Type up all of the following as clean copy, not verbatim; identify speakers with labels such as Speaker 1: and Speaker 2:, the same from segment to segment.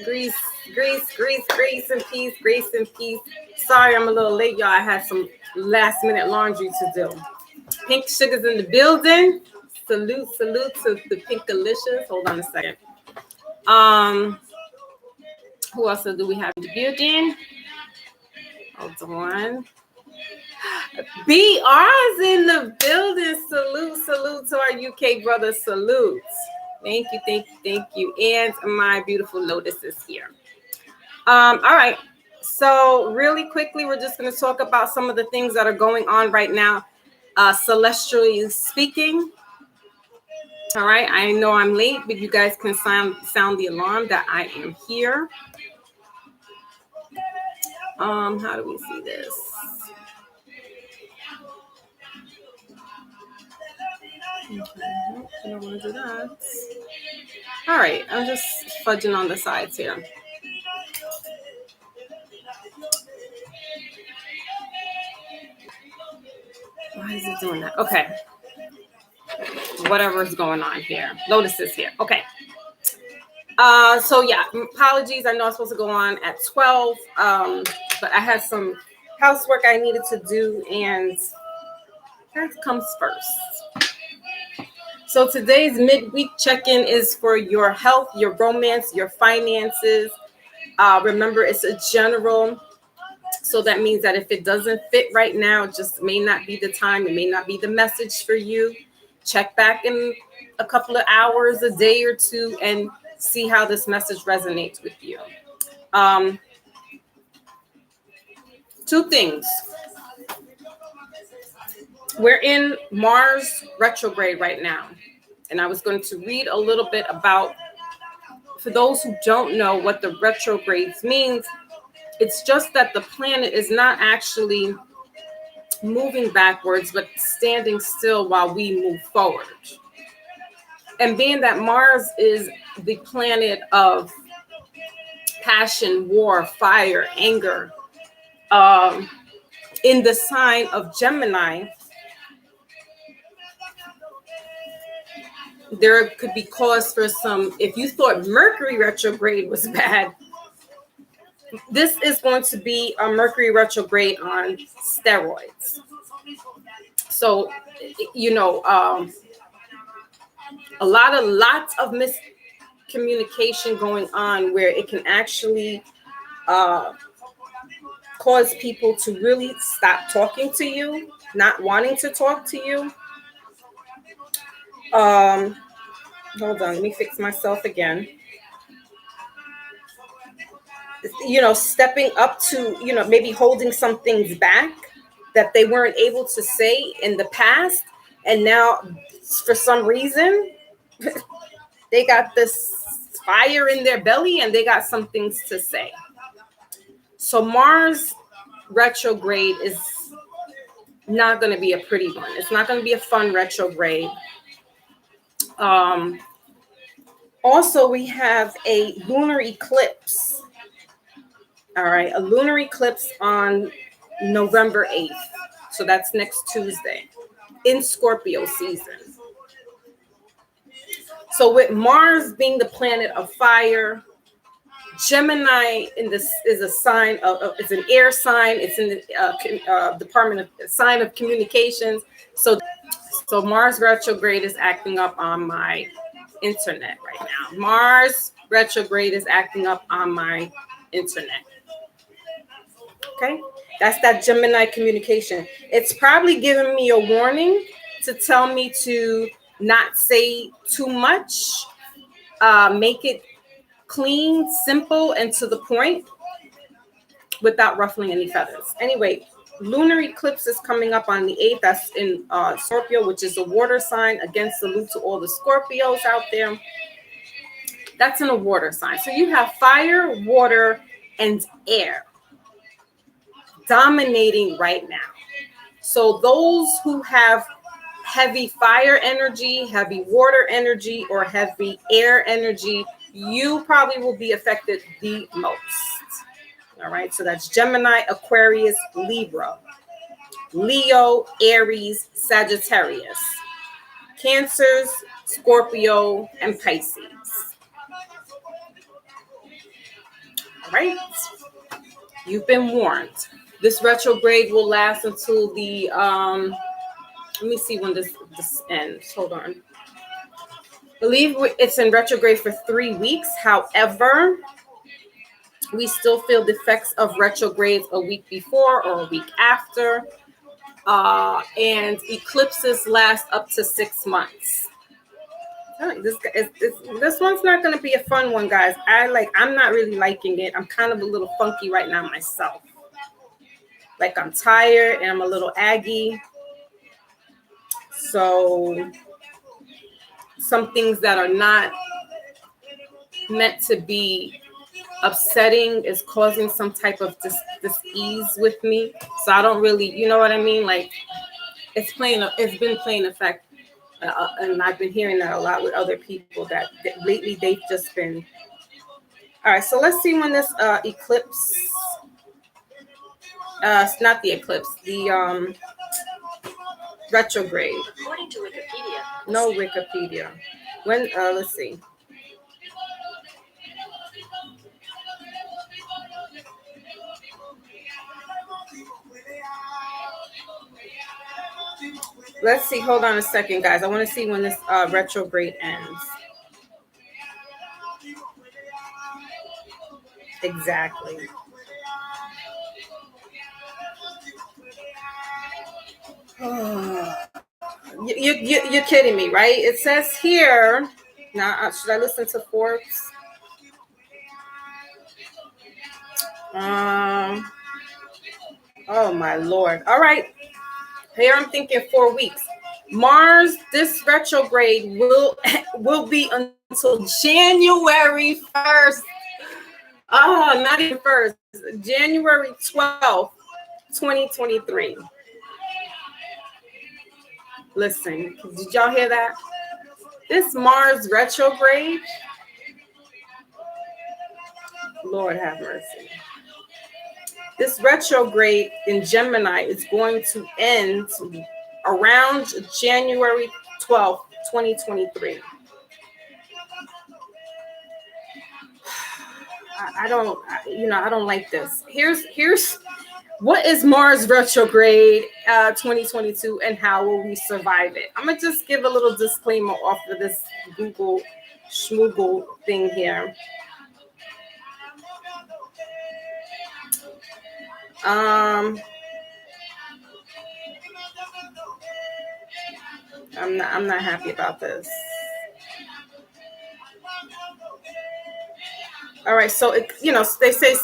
Speaker 1: Grease, and peace, grace and peace. Sorry, I'm a little late, y'all. I had some last minute laundry to do. Pink Sugar's in the building. Salute to the Pinkalicious. Hold on a second. Who else do we have in the building? Hold on. BR's in the building. Salute to our UK brothers. Salute. Thank you. And my beautiful Lotus is here. All right. So really quickly, we're just going to talk about some of the things that are going on right now, celestially speaking. All right. I know I'm late, but you guys can sound the alarm that I am here. How do we see this? Okay, I don't want to do that. All right, I'm just fudging on the sides here. Why is it doing that? Okay. Whatever is going on here. Lotus is here. Okay. So yeah, apologies. I know I was supposed to go on at 12, but I had some housework I needed to do, and that comes first. So today's midweek check-in is for your health, your romance, your finances. Remember, it's a general. So that means that if it doesn't fit right now, it just may not be the time. It may not be the message for you. Check back in a couple of hours, a day or two, and see how this message resonates with you. Two things. We're in Mars retrograde right now. And I was going to read a little bit about, for those who don't know what the retrogrades means, it's just that the planet is not actually moving backwards, but standing still while we move forward. And being that Mars is the planet of passion, war, fire, anger, in the sign of Gemini, there could be cause for some, if you thought Mercury retrograde was bad, this is going to be a Mercury retrograde on steroids. So, lots of miscommunication going on where it can actually cause people to really stop talking to you, not wanting to talk to you. Hold on, let me fix myself again. Stepping up to, maybe holding some things back that they weren't able to say in the past. And now, for some reason, they got this fire in their belly and they got some things to say. So Mars retrograde is not going to be a pretty one. It's not going to be a fun retrograde. Also, we have a lunar eclipse. All right, a lunar eclipse on November 8th. So that's next Tuesday in Scorpio season. So with Mars being the planet of fire, Gemini in this is a sign of, it's an air sign. It's in the department of sign of communications. So Mars retrograde is acting up on my internet right now. Mars retrograde is acting up on my internet. Okay, that's that Gemini communication. It's probably giving me a warning to tell me to not say too much, make it clean, simple, and to the point without ruffling any feathers. Anyway, lunar eclipse is coming up on the 8th. That's in Scorpio, which is a water sign. Again, salute to all the Scorpios out there. That's in a water sign. So you have fire, water, and air dominating right now. So those who have heavy fire energy, heavy water energy, or heavy air energy, you probably will be affected the most. All right, so that's Gemini, Aquarius, Libra, Leo, Aries, Sagittarius, Cancers, Scorpio, and Pisces. All right. You've been warned. This retrograde will last until the, let me see when this ends. Hold on. I believe it's in retrograde for 3 weeks. However, we still feel the effects of retrogrades a week before or a week after. And eclipses last up to 6 months. This one's not going to be a fun one, guys. I'm not really liking it. I'm kind of a little funky right now myself. Like, I'm tired and I'm a little aggy. So some things that are not meant to be upsetting is causing some type of dis-ease with me. So I don't really, you know what I mean? Like, it's been playing effect. And I've been hearing that a lot with other people that lately they've just been. All right, so let's see when this eclipse, it's not the eclipse, the retrograde.
Speaker 2: According to Wikipedia.
Speaker 1: No Wikipedia. When, let's see. Let's see. Hold on a second, guys. I want to see when this retrograde ends. Exactly. You're kidding me, right? It says here. Now, should I listen to Forbes? Oh my Lord. All right. Here I'm thinking 4 weeks. Mars, this retrograde will be until January 1st. Oh, not even 1st. January 12th, 2023. Listen, did y'all hear that? This Mars retrograde, Lord have mercy. This retrograde in Gemini is going to end around January 12th, 2023. I don't like this. Here's what is Mars retrograde 2022 and how will we survive it? I'm gonna just give a little disclaimer off of this Google schmoogle thing here. I'm not happy about this. All right, so they say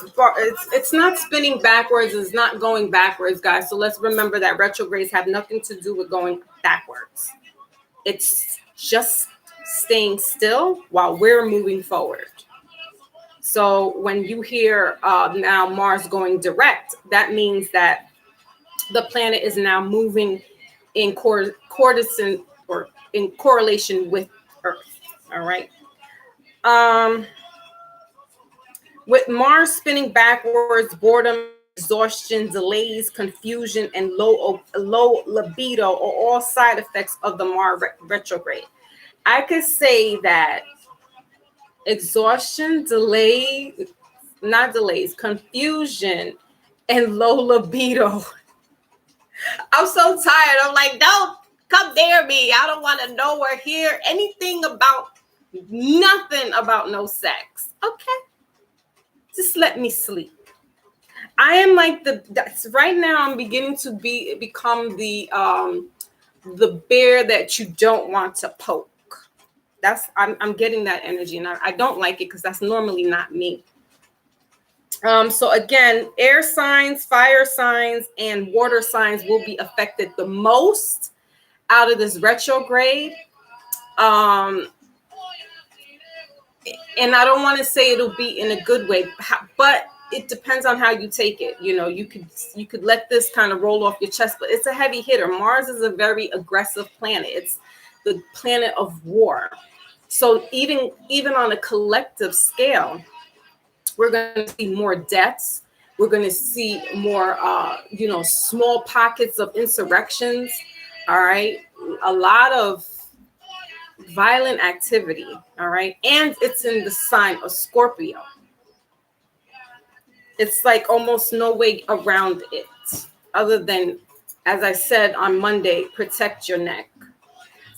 Speaker 1: it's not spinning backwards, it's not going backwards, guys. So let's remember that retrogrades have nothing to do with going backwards. It's just staying still while we're moving forward. So when you hear now Mars going direct, that means that the planet is now moving in coordination or in correlation with Earth. All right. With Mars spinning backwards, boredom, exhaustion, delays, confusion, and low libido are all side effects of the Mars retrograde. I could say that exhaustion, confusion, and low libido. I'm so tired. I'm like, don't come near me. I don't want to know or hear anything about nothing about no sex. Okay. Just let me sleep. I am like right now I'm beginning to become the bear that you don't want to poke. I'm getting that energy, and I don't like it because that's normally not me. So again, air signs, fire signs, and water signs will be affected the most out of this retrograde. And I don't want to say it'll be in a good way, but it depends on how you take it. You could let this kind of roll off your chest, but it's a heavy hitter. Mars is a very aggressive planet. It's the planet of war. So even on a collective scale, we're going to see more deaths. We're going to see more, small pockets of insurrections. All right. A lot of violent activity. All right. And it's in the sign of Scorpio. It's like almost no way around it other than, as I said on Monday, protect your neck.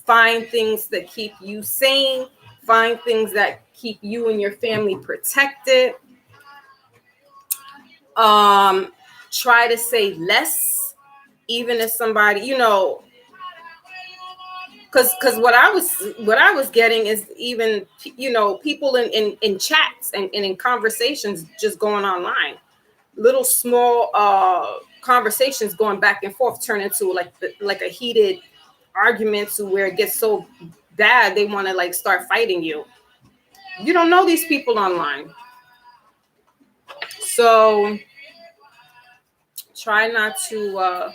Speaker 1: Find things that keep you sane. Find things that keep you and your family protected. Try to say less, even if somebody, because what I was getting is even, people in chats and in conversations just going online, little small conversations going back and forth turn into like a heated argument to where it gets so bad they want to like start fighting you. You don't know these people online, so try not to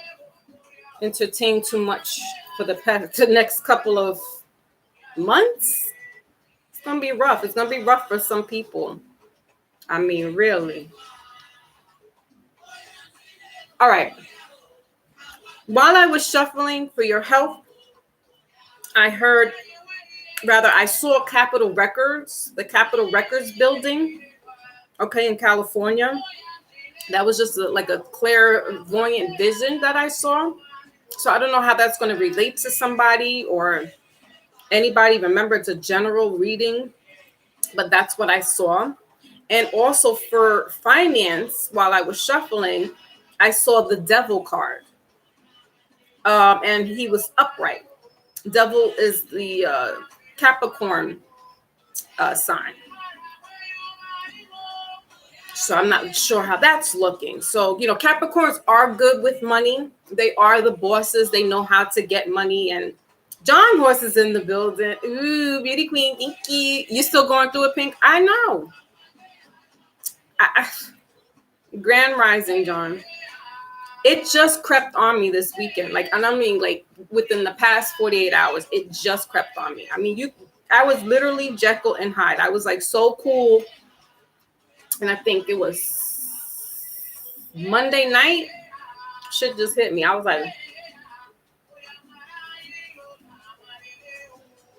Speaker 1: entertain too much for the next couple of months. It's gonna be rough. It's gonna be rough for some people. I mean, really. All right. While I was shuffling for your health, I saw Capitol Records, the Capitol Records building, okay, in California. That was just like a clairvoyant vision that I saw. So I don't know how that's going to relate to somebody or anybody. Remember, it's a general reading, but that's what I saw. And also for finance, while I was shuffling, I saw the Devil card. And he was upright. Devil is the Capricorn sign. So I'm not sure how that's looking. So, Capricorns are good with money. They are the bosses. They know how to get money. And John Horse is in the building. Ooh, beauty queen, thank you. You still going through it, Pink? I know. Grand Rising, John. It just crept on me this weekend. And I mean, within the past 48 hours, it just crept on me. I mean, I was literally Jekyll and Hyde. I was so cool. And I think it was Monday night. Shit just hit me. I was like,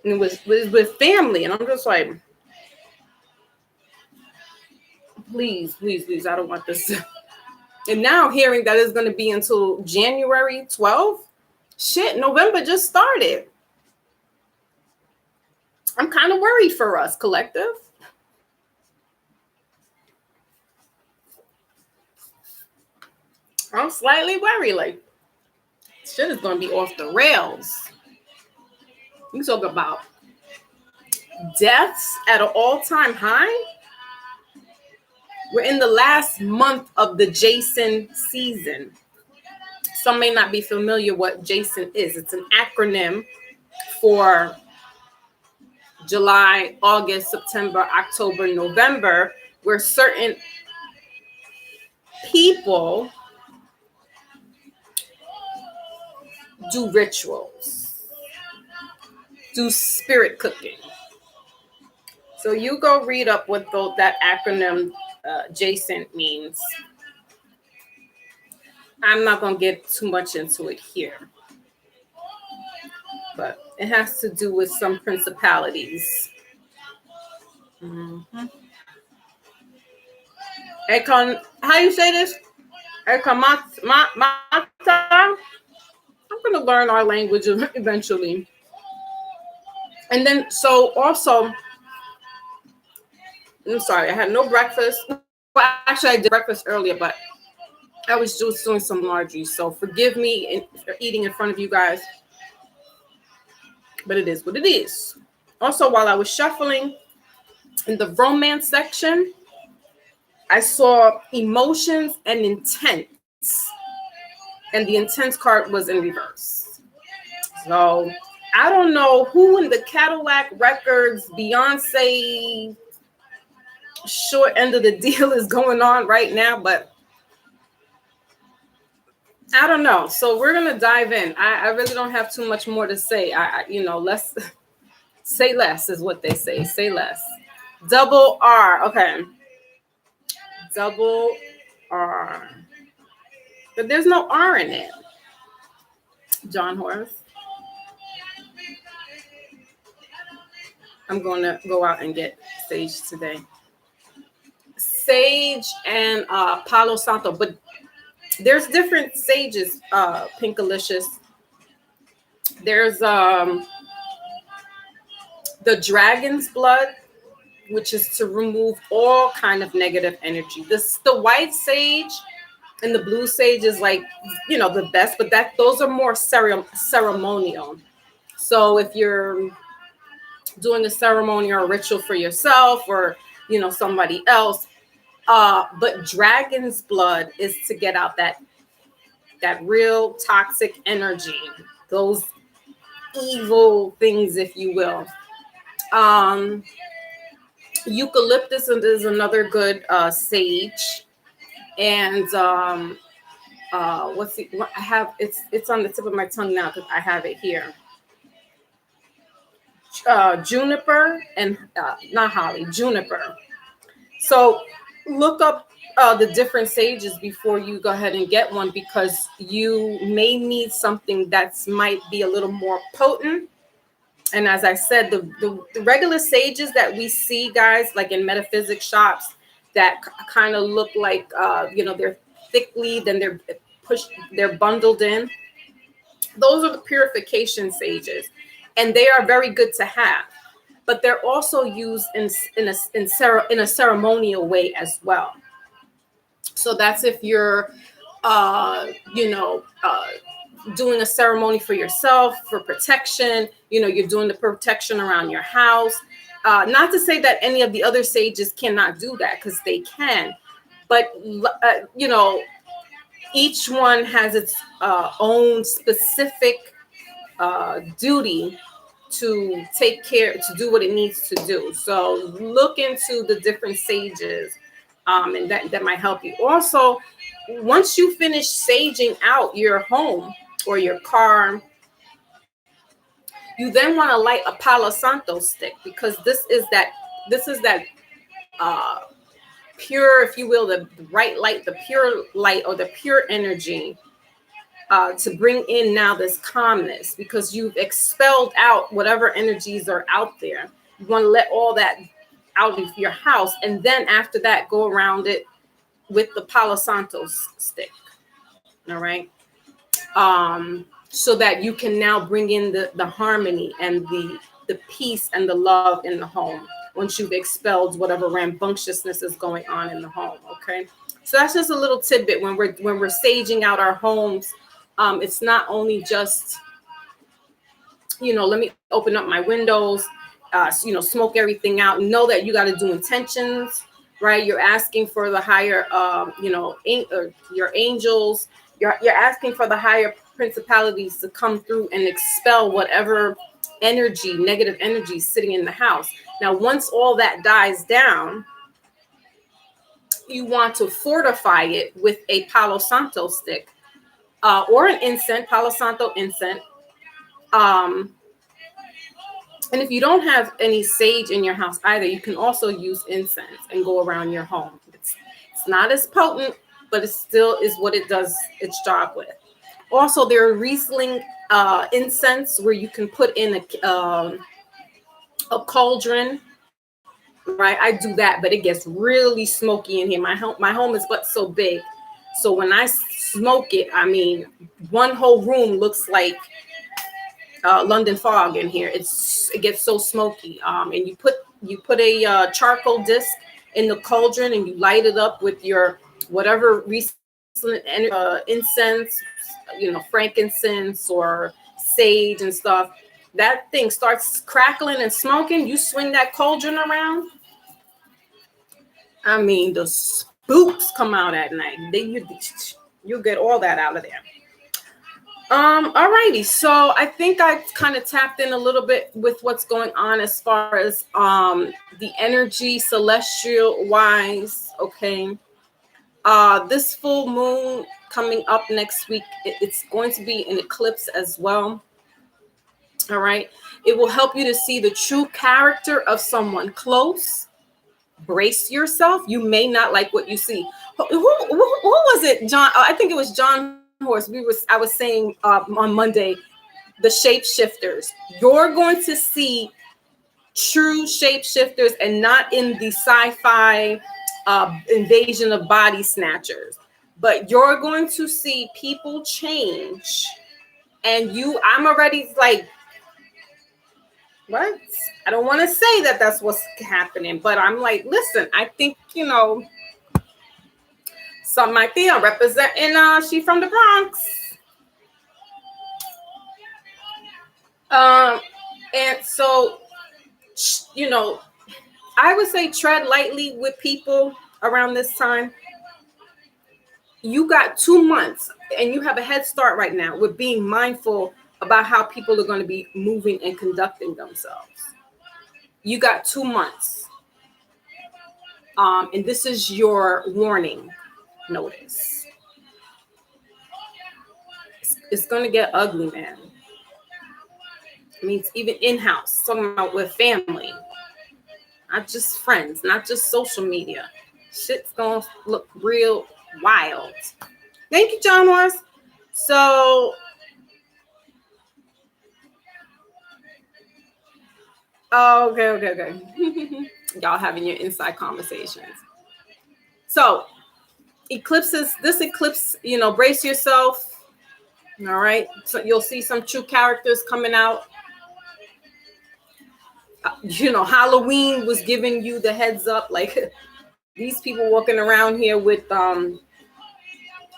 Speaker 1: and it was with family. And I'm just like, please, please, please, I don't want this. And now hearing that it's going to be until January 12th. Shit, November just started. I'm kind of worried for us, collective. I'm slightly worried. Shit is going to be off the rails. You talk about deaths at an all-time high. We're in the last month of the Jason season. Some may not be familiar what Jason is. It's an acronym for July, August, September, October, November, where certain people do rituals, do spirit cooking. So you go read up what that acronym Jason means. I'm not going to get too much into it here, but it has to do with some principalities. Mm-hmm. How you say this? Ekamata. I'm going to learn our language eventually. And then, so also, I'm sorry, I had no breakfast. Well, actually, I did breakfast earlier, but I was just doing some laundry. So forgive me for eating in front of you guys. But it is what it is. Also, while I was shuffling in the romance section, I saw emotions and intents. And the intense card was in reverse. So I don't know who in the Cadillac Records, Beyonce short end of the deal is going on right now, but I don't know. So we're going to dive in. I really don't have too much more to say. Let's say less is what they say. Say less. Double R. Okay. Double R. But there's no R in it. John Horse. I'm going to go out and get sage today. Sage and Palo Santo, but there's different sages, Pinkalicious. There's the dragon's blood, which is to remove all kind of negative energy. The white sage and the blue sage is like, the best, but those are more ceremonial. So if you're doing a ceremony or a ritual for yourself or, somebody else, but dragon's blood is to get out that real toxic energy, those evil things, if you will. Eucalyptus is another good sage, and what I have, it's on the tip of my tongue now because I have it here. Juniper and not holly, juniper. So look up the different sages before you go ahead and get one, because you may need something that's might be a little more potent. And as I said, the regular sages that we see, guys, like in metaphysics shops, that kind of look like, they're thickly, then they're bundled in. Those are the purification sages, and they are very good to have. But they're also used in a ceremonial way as well. So that's if you're, doing a ceremony for yourself, for protection. You're doing the protection around your house. Not to say that any of the other sages cannot do that, because they can. But, each one has its own specific duty to take care, to do what it needs to do. So look into the different sages, and that might help you. Also, once you finish saging out your home or your car, you then want to light a Palo Santo stick, because this is that pure, if you will, the right light, the pure light, or the pure energy, to bring in now this calmness, because you've expelled out whatever energies are out there. You want to let all that out of your house, and then after that, go around it with the Palo Santo stick. All right. So that you can now bring in the harmony and the peace and the love in the home, once you've expelled whatever rambunctiousness is going on in the home. Okay. So that's just a little tidbit when we're saging out our homes. It's not only just, let me open up my windows, smoke everything out. Know that you got to do intentions, right? You're asking for the higher, your angels. You're asking for the higher principalities to come through and expel whatever energy, negative energy sitting in the house. Now, once all that dies down, you want to fortify it with a Palo Santo stick, or an incense, Palo Santo incense. And if you don't have any sage in your house either, you can also use incense and go around your home. It's not as potent, but it still is what it does its job with. Also, there are Riesling incense where you can put in a cauldron, right? I do that, but it gets really smoky in here. My home is but so big, so when I smoke it, I mean, one whole room looks like London fog in here. It gets so smoky. And you put a charcoal disc in the cauldron, and you light it up with your whatever incense, frankincense or sage and stuff. That thing starts crackling and smoking. You swing that cauldron around, I mean, the spooks come out at night. You get all that out of there. Alrighty, so I think I kind of tapped in a little bit with what's going on as far as the energy celestial wise. Okay. This full moon coming up next week, it's going to be an eclipse as well. All right. It will help you to see the true character of someone close. Brace yourself. You may not like what you see. Who was it? John? I think it was John Horse. I was saying on Monday, the shapeshifters. You're going to see true shapeshifters and not in the sci-fi invasion of body snatchers. But you're going to see people change, and I'm already like, what? I don't want to say that that's what's happening, but I'm like, listen, I think, some my Thea representing, she from the Bronx. And so, I would say tread lightly with people around this time. You got 2 months and you have a head start right now with being mindful about how people are going to be moving and conducting themselves. You got 2 months. And this is your warning notice. It's going to get ugly, man. I mean, it's even in-house, talking about with family, not just friends, not just social media. Shit's going to look real wild. Thank you, John Morris. So, okay. Y'all having your inside conversations. So, this eclipse, brace yourself. All right. So you'll see some true characters coming out. Halloween was giving you the heads up. Like these people walking around here with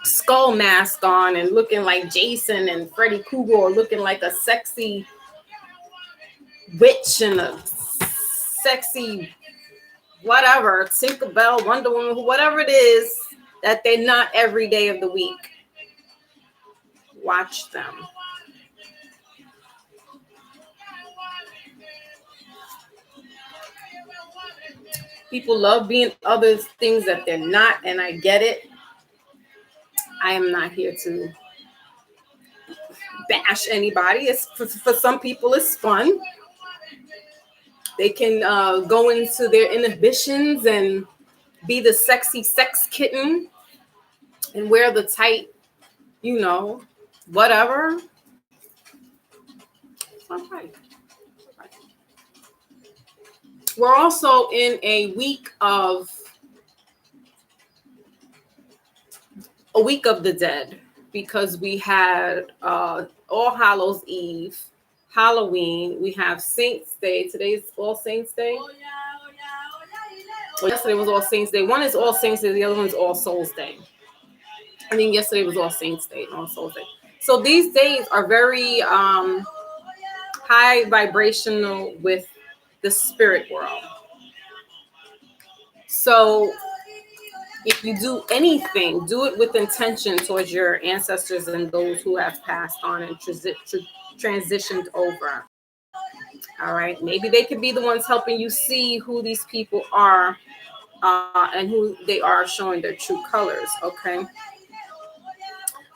Speaker 1: skull mask on and looking like Jason and Freddy Krueger, or looking like a sexy witch and a sexy whatever, Tinkerbell, Wonder Woman, whatever it is, that they're not every day of the week. Watch them. People love being other things that they're not, and I get it. I am not here to bash anybody. It's for some people, it's fun. They can go into their inhibitions and be the sexy sex kitten and wear the tight, whatever. It's all right. We're also in a week of the dead, because we had All Hallows Eve, Halloween. We have Saints Day. Today's All Saints Day. Well, yesterday was All Saints Day. One is All Saints Day. The other one's All Souls Day. I mean, yesterday was All Saints Day and All Souls Day. So these days are very high vibrational with the spirit world. So if you do anything, do it with intention towards your ancestors and those who have passed on and transitioned over. All right. Maybe they could be the ones helping you see who these people are and who they are, showing their true colors. Okay.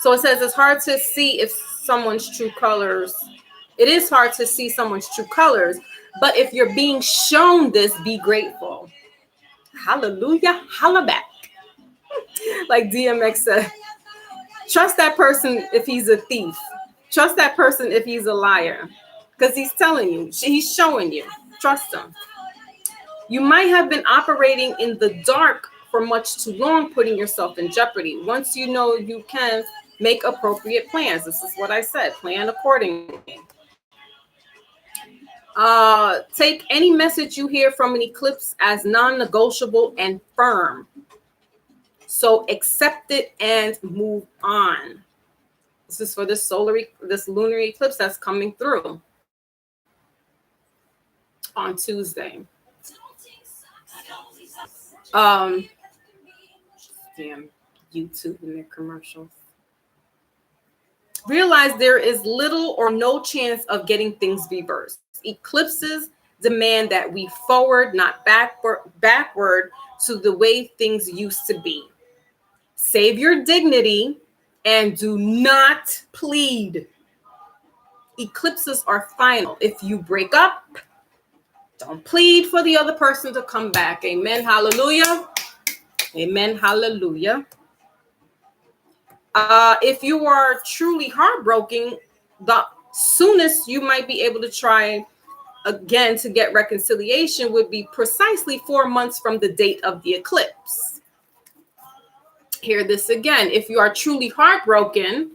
Speaker 1: So it says it's hard to see if someone's true colors. It is hard to see someone's true colors, but if you're being shown this, be grateful. Hallelujah. Holla back. Like DMX said, trust that person if he's a thief. Trust that person if he's a liar, because he's telling you, he's showing you. Trust him. You might have been operating in the dark for much too long, putting yourself in jeopardy. Once you know you can make appropriate plans. This is what I said. Plan accordingly. Take any message you hear from an eclipse as non-negotiable and firm. So accept it and move on. This is for this lunar eclipse that's coming through on Tuesday. Damn YouTube and their commercials. Realize there is little or no chance of getting things reversed. Eclipses demand that we forward, not backward to the way things used to be. Save your dignity and do not plead. Eclipses are final. If you break up, don't plead for the other person to come back. Amen. Hallelujah. Amen. Hallelujah. If you are truly heartbroken, the soonest you might be able to try again, to get reconciliation would be precisely 4 months from the date of the eclipse. Hear this again. If you are truly heartbroken,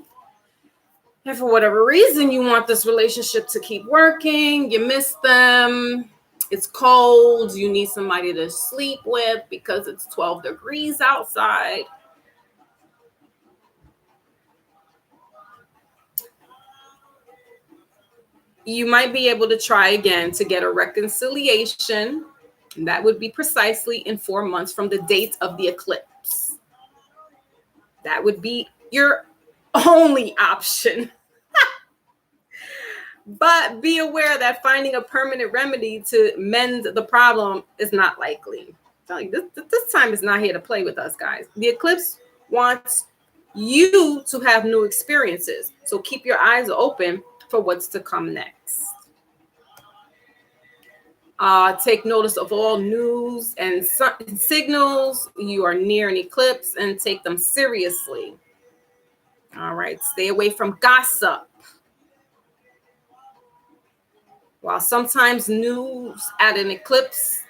Speaker 1: and for whatever reason you want this relationship to keep working, you miss them, it's cold, you need somebody to sleep with because it's 12 degrees outside, you might be able to try again to get a reconciliation. And that would be precisely in 4 months from the date of the eclipse. That would be your only option. But be aware that finding a permanent remedy to mend the problem is not likely. I'm telling you, this time is not here to play with us, guys. The eclipse wants you to have new experiences. So keep your eyes open for what's to come next. Take notice of all news and signals you are near an eclipse and take them seriously. All right, stay away from gossip. While sometimes news at an eclipse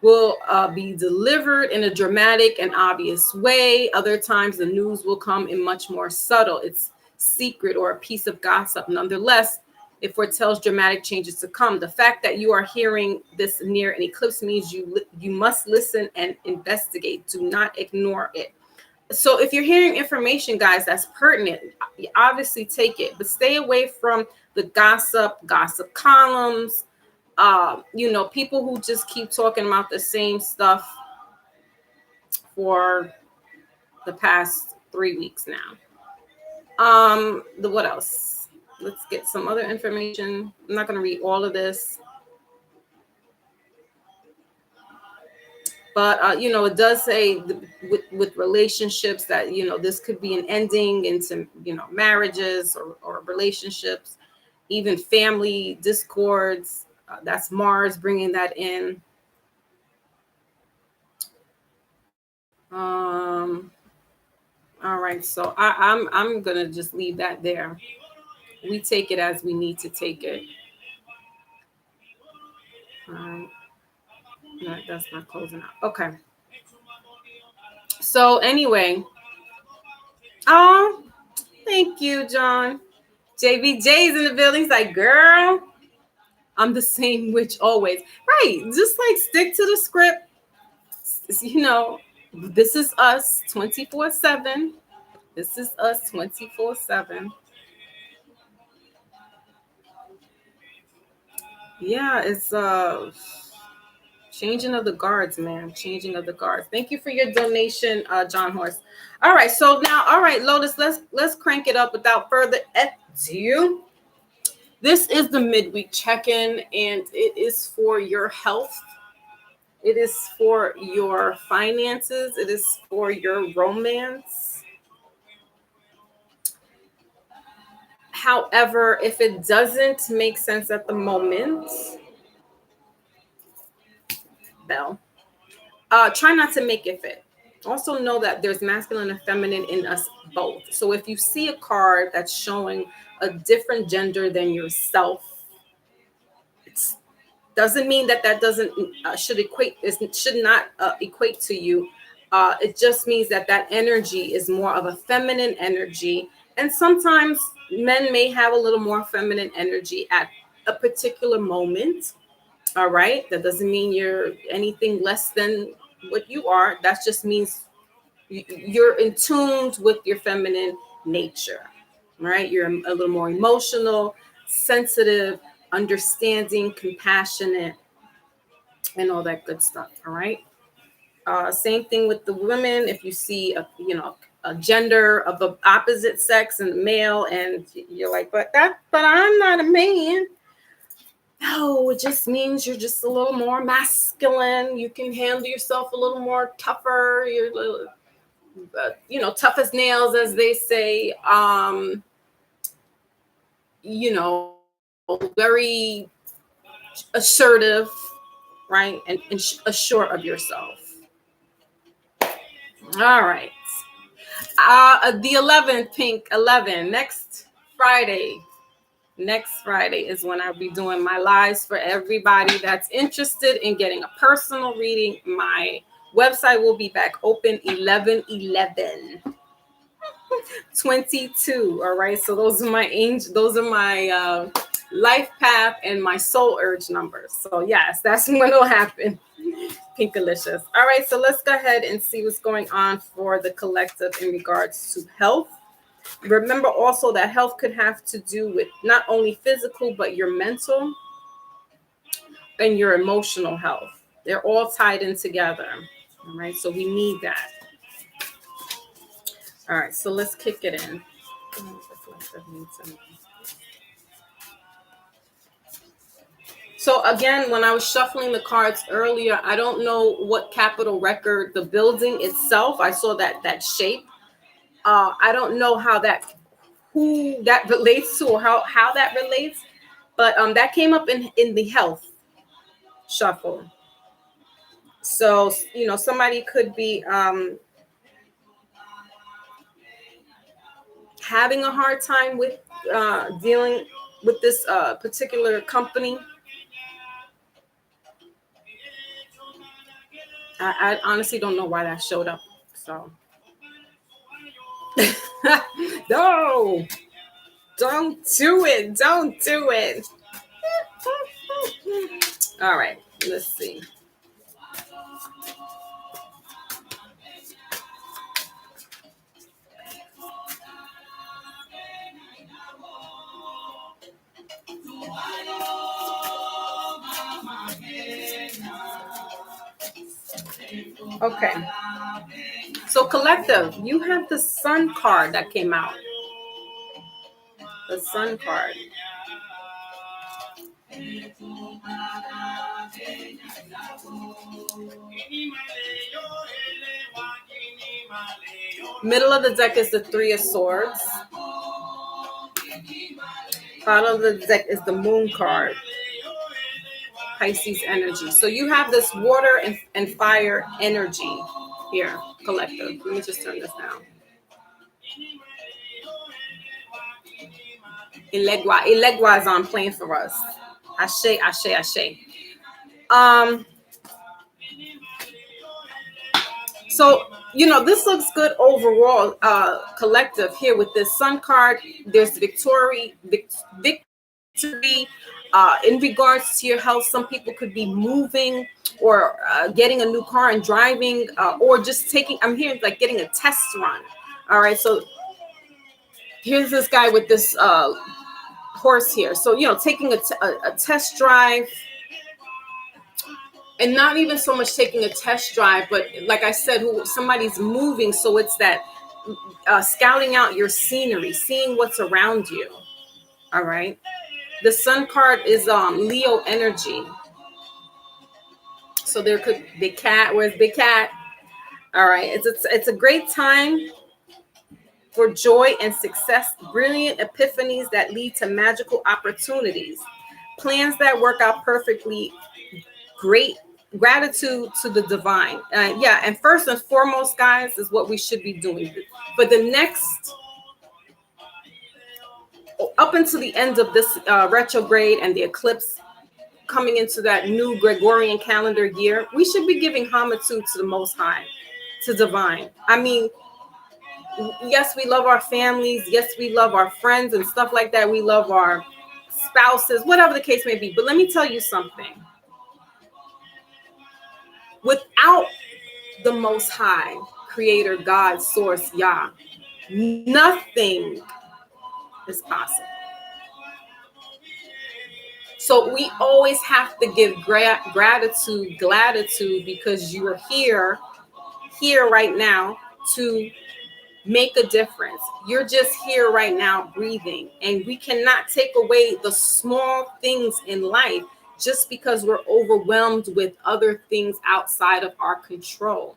Speaker 1: will be delivered in a dramatic and obvious way, other times the news will come in much more subtle. It's secret or a piece of gossip. Nonetheless, it foretells dramatic changes to come. The fact that you are hearing this near an eclipse means you must listen and investigate. Do not ignore it. So if you're hearing information, guys, that's pertinent, obviously take it, but stay away from the gossip columns, people who just keep talking about the same stuff for the past 3 weeks now. What else? Let's get some other information. I'm not going to read all of this. But, it does say with relationships that, this could be an ending into, marriages or relationships, even family discords. That's Mars bringing that in. All right. So I'm going to just leave that there. We take it as we need to take it. All right. No, that's not closing out. Okay. So anyway. Oh, thank you, John. JBJ's in the building. He's like, girl, I'm the same witch always. Right. Just like stick to the script. This is us 24/7. This is us 24/7. Yeah, it's changing of the guards, man. Changing of the guards. Thank you for your donation, John Horst. All right, so now, all right, Lotus, let's crank it up without further ado. This is the midweek check-in, and it is for your health. It is for your finances. It is for your romance. However, if it doesn't make sense at the moment, try not to make it fit. Also know that there's masculine and feminine in us both. So if you see a card that's showing a different gender than yourself, it doesn't mean that doesn't should not equate to you. It just means that energy is more of a feminine energy, and sometimes men may have a little more feminine energy at a particular moment. All right. That doesn't mean you're anything less than what you are. That just means you're in tune with your feminine nature, right? You're a little more emotional, sensitive, understanding, compassionate, and all that good stuff. All right. Same thing with the women. If you see a gender of the opposite sex and male, and you're like, but I'm not a man. No, it just means you're just a little more masculine. You can handle yourself a little more tougher. You're a little, tough as nails, as they say. Very assertive, right? And assured of yourself. All right. The 11th, pink 11, next Friday. Next Friday is when I'll be doing my lives for everybody that's interested in getting a personal reading. My website will be back open 11/11. 22. All right. So those are my life path and my soul urge numbers. So yes, that's when it'll happen. Pinkalicious. All right. So let's go ahead and see what's going on for the collective in regards to health. Remember also that health could have to do with not only physical, but your mental and your emotional health. They're all tied in together. All right. So we need that. All right, so let's kick it in. So again, when I was shuffling the cards earlier, I don't know what Capitol Record, the building itself, I saw that shape. I don't know who that relates to or how that relates, but that came up in the health shuffle. So, somebody could be having a hard time with dealing with this particular company. I honestly don't know why that showed up. So, no, don't do it. Don't do it. All right, let's see. Okay. So collective, you have the Sun card that came out. The Sun card. Middle of the deck is the Three of Swords. Bottom of the deck is the Moon card. Pisces energy. So you have this water and fire energy here, collective. Let me just turn this down. Ilegua is on playing for us. Ashe, ashe, ashe. So, this looks good overall, collective here with this Sun card. There's victory. In regards to your health, some people could be moving or getting a new car and driving, or just I'm hearing like getting a test run. All right, so here's this guy with this horse here. So, taking a test drive, and not even so much taking a test drive, but like I said, somebody's moving. So it's that scouting out your scenery, seeing what's around you. All right. The Sun card is Leo energy. So there could be cat. Where's Big Cat? All right. It's a great time for joy and success, brilliant epiphanies that lead to magical opportunities, plans that work out perfectly, great gratitude to the divine. And first and foremost, guys, is what we should be doing. But the next, up until the end of this retrograde and the eclipse coming into that new Gregorian calendar year, we should be giving homage to the Most High, to divine. I mean, yes, we love our families. Yes, we love our friends and stuff like that. We love our spouses, whatever the case may be. But let me tell you something. Without the Most High, Creator, God, Source, Yah, nothing is possible. So we always have to give gratitude, because you are here right now to make a difference. You're just here right now breathing, and we cannot take away the small things in life just because we're overwhelmed with other things outside of our control.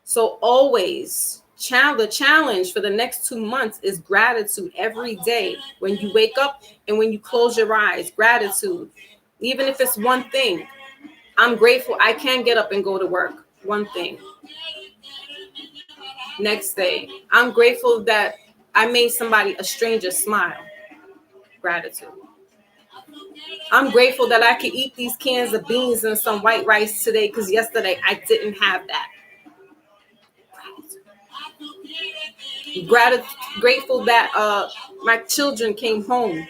Speaker 1: So always, the challenge for the next 2 months is gratitude every day. When you wake up and when you close your eyes, gratitude. Even if it's one thing. I'm grateful I can get up and go to work. One thing. Next day, I'm grateful that I made a stranger smile. Gratitude. I'm grateful that I could eat these cans of beans and some white rice today because yesterday I didn't have that. Grateful that my children came home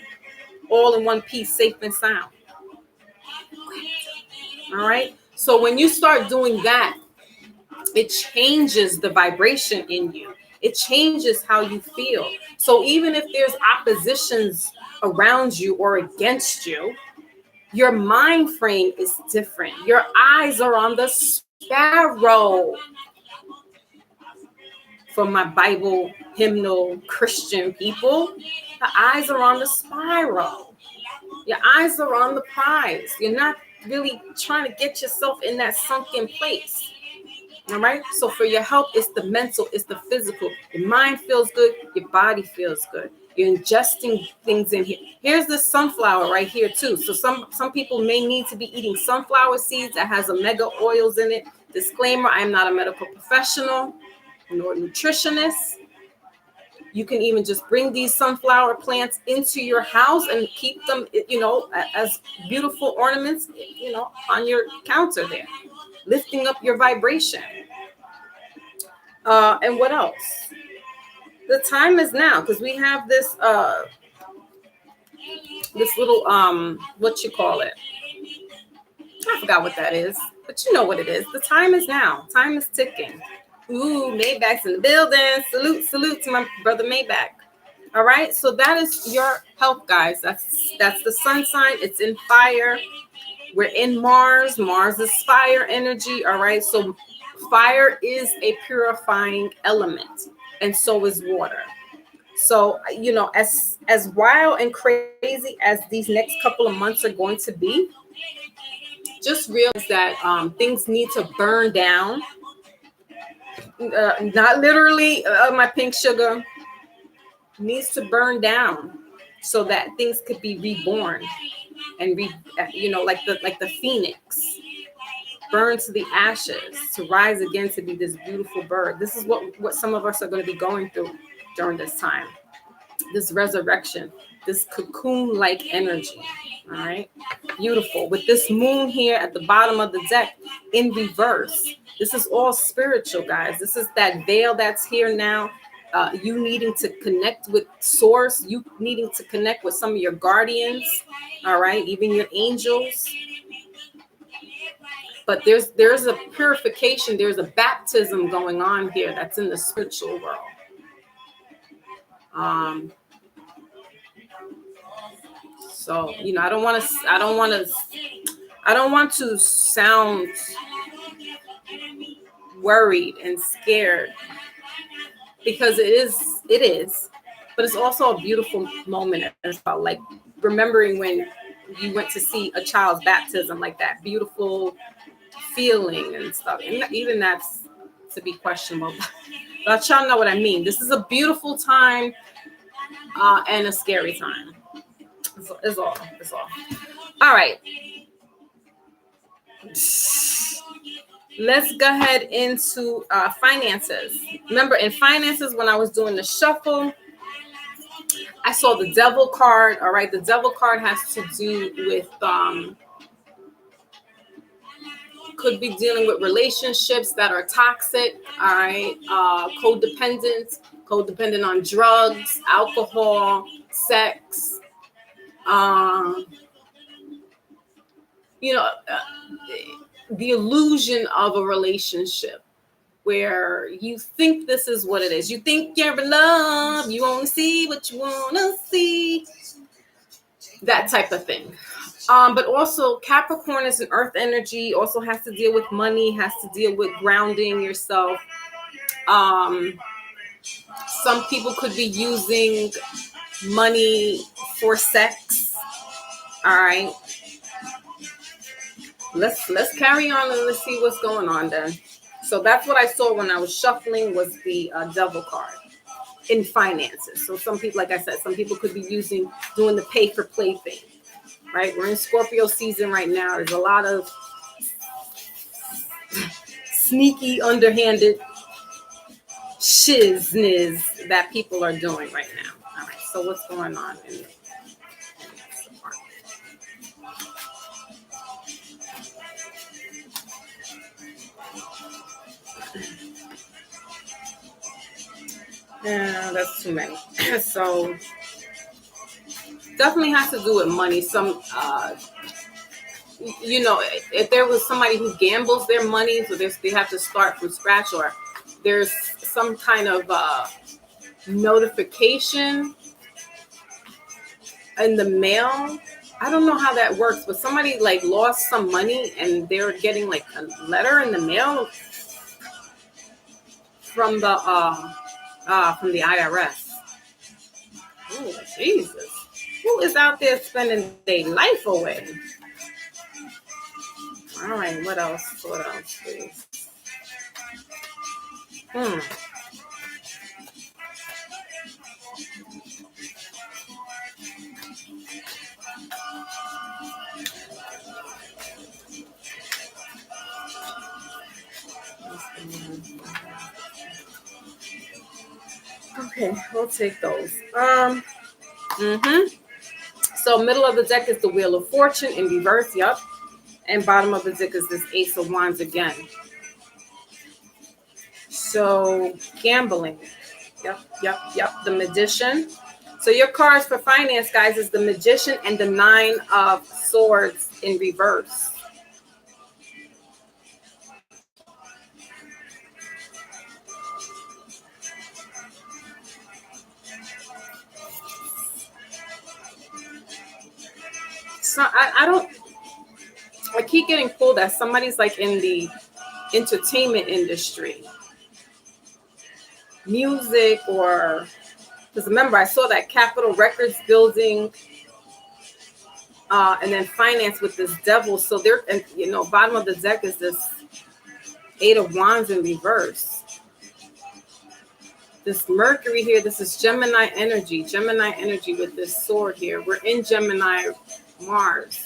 Speaker 1: all in one piece, safe and sound. All right. So when you start doing that, it changes the vibration in you. It changes how you feel. So even if there's oppositions around you or against you, your mind frame is different. Your eyes are on the sparrow. For my Bible, hymnal, Christian people, the eyes are on the spiral. Your eyes are on the prize. You're not really trying to get yourself in that sunken place. All right. So for your health, it's the mental, it's the physical. Your mind feels good. Your body feels good. You're ingesting things in here. Here's the sunflower right here too. So some people may need to be eating sunflower seeds that has omega oils in it. Disclaimer, I'm not a medical professional nor nutritionist. You can even just bring these sunflower plants into your house and keep them, as beautiful ornaments, on your counter there, lifting up your vibration. And what else? The time is now, because we have this little what you call it? I forgot what that is, but you know what it is. The time is now. Time is ticking. Ooh, Maybach's in the building. Salute to my brother Maybach. All right, so that is your health, guys. That's the sun sign. It's in fire. We're in Mars. Mars is fire energy. All right, so fire is a purifying element, and so is water. So as wild and crazy as these next couple of months are going to be, just realize that things need to burn down. Not literally, my pink sugar needs to burn down so that things could be reborn and like the phoenix, burn to the ashes to rise again to be this beautiful bird. This is what some of us are going to be going through during this time, this resurrection, this cocoon-like energy. All right, beautiful. With this moon here at the bottom of the deck in reverse, this is all spiritual, guys. This is that veil that's here now. You needing to connect with source, you needing to connect with some of your guardians, all right, even your angels. But there's a purification, there's a baptism going on here that's in the spiritual world. So I don't want to sound worried and scared, because it is, but it's also a beautiful moment as well. Like remembering when you went to see a child's baptism, like that beautiful feeling and stuff. And even that's to be questionable, but y'all know what I mean. This is a beautiful time and a scary time. It's all. All right. Let's go ahead into finances. Remember, in finances, when I was doing the shuffle, I saw the devil card. All right. The devil card has to do with could be dealing with relationships that are toxic. All right. Codependent on drugs, alcohol, sex. The illusion of a relationship where you think this is what it is. You think you're in love. You only see what you want to see. That type of thing. But also Capricorn is an earth energy, also has to deal with money, has to deal with grounding yourself. Some people could be using money for sex. All right. Let's carry on and let's see what's going on then. So that's what I saw when I was shuffling, was the devil card in finances. So some people, like I said, some people could be doing the pay for play thing, right? We're in Scorpio season right now. There's a lot of sneaky, underhanded shizness that people are doing right now. All right. So what's going on? Yeah, that's too many. So definitely has to do with money. Some, if there was somebody who gambles their money, so they have to start from scratch, or there's some kind of notification in the mail. I don't know how that works, but somebody like lost some money and they're getting like a letter in the mail from the IRS. Oh, Jesus. Who is out there spending their life away? All right, what else? What else, please? Hmm. Okay, we'll take those. So middle of the deck is the Wheel of Fortune in reverse. Yep. And bottom of the deck is this Ace of Wands again. So gambling. Yep. The Magician. So your cards for finance, guys, is the Magician and the Nine of Swords in reverse. So I keep getting pulled that somebody's like in the entertainment industry, music, or because remember I saw that Capitol Records building, and then finance with this devil. So they're, and bottom of the deck is this Eight of Wands in reverse. This Mercury here, this is Gemini energy with this sword here. We're in Gemini Mars.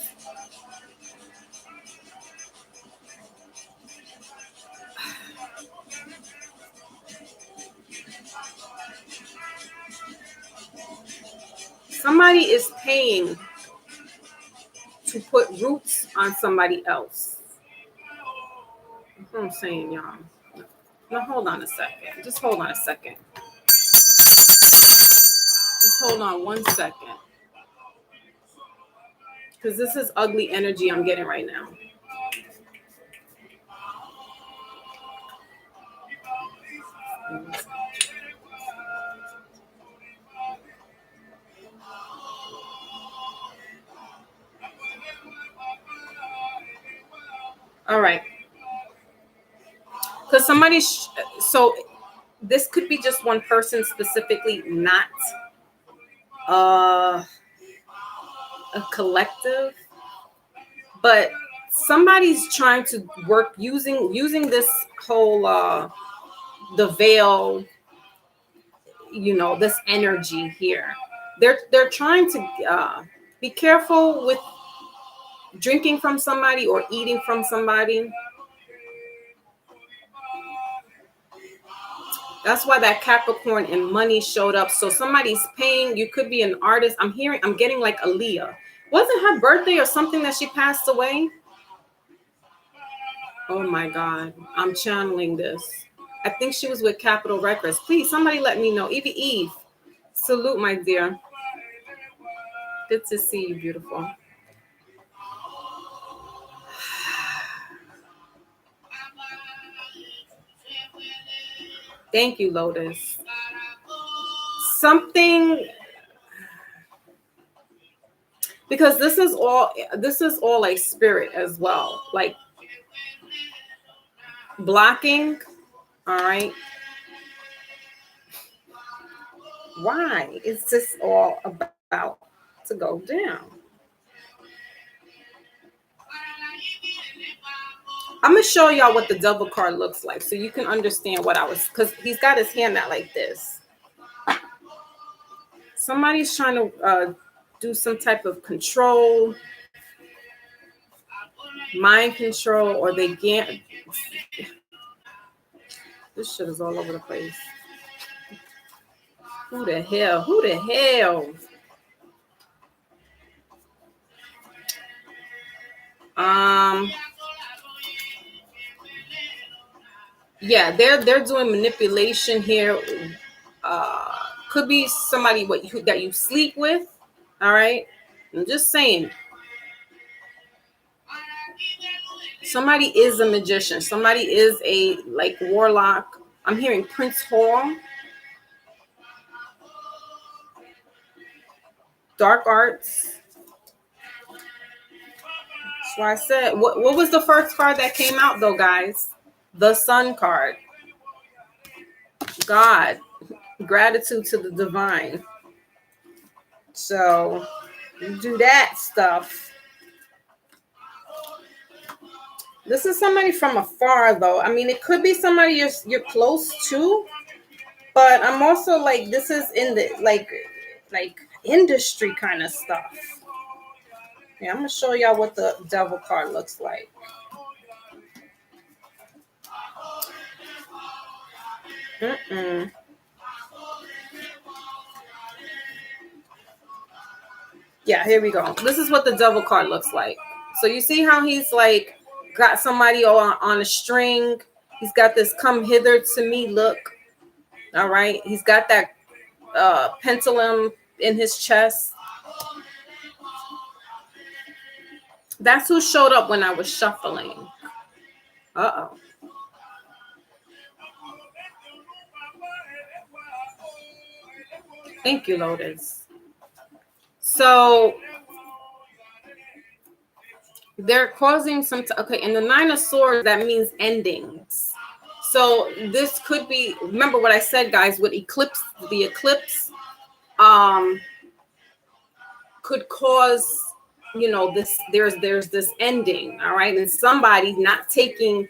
Speaker 1: Somebody is paying to put roots on somebody else. That's what I'm saying, y'all. No, hold on a second. Just hold on a second. Just hold on 1 second. Because this is ugly energy I'm getting right now. All right. Because somebody, so this could be just one person specifically, not a collective, but somebody's trying to work using this whole the veil, this energy here. They're trying to be careful with drinking from somebody or eating from somebody. That's why that Capricorn and money showed up. So somebody's paying. You could be an artist. I'm getting like Aaliyah. Wasn't her birthday or something that she passed away? Oh my God. I'm channeling this. I think she was with Capitol Records. Please, somebody let me know. Evie Eve. Salute, my dear. Good to see you, beautiful. Thank you, Lotus. Something, because this is all like spirit as well, like blocking. All right. Why is this all about to go down? I'm gonna show y'all what the devil card looks like so you can understand what I was, because he's got his hand out like this. Somebody's trying to do some type of control, mind control, or they can't. This shit is all over the place. Who the hell? Yeah, they're doing manipulation here. Could be somebody that you sleep with. All right. I'm just saying. Somebody is a magician. Somebody is a like warlock. I'm hearing Prince Hall. Dark arts. That's why I said, what was the first card that came out though, guys? The Sun card. God. Gratitude to the divine. So you do that stuff. This is somebody from afar though. I mean, it could be somebody you're close to, but I'm also like, this is in the like industry kind of stuff. Yeah, I'm gonna show y'all what the devil card looks like. Yeah, here we go. This is what the devil card looks like. So you see how he's like got somebody on a string. He's got this come hither to me look. All right. He's got that pendulum in his chest. That's who showed up when I was shuffling. Uh-oh. Thank you, Lotus. So they're causing some okay, and the Nine of Swords, that means endings. So this could be, remember what I said, guys, with eclipse, the eclipse could cause, you know, this, there's this ending, all right, and somebody not taking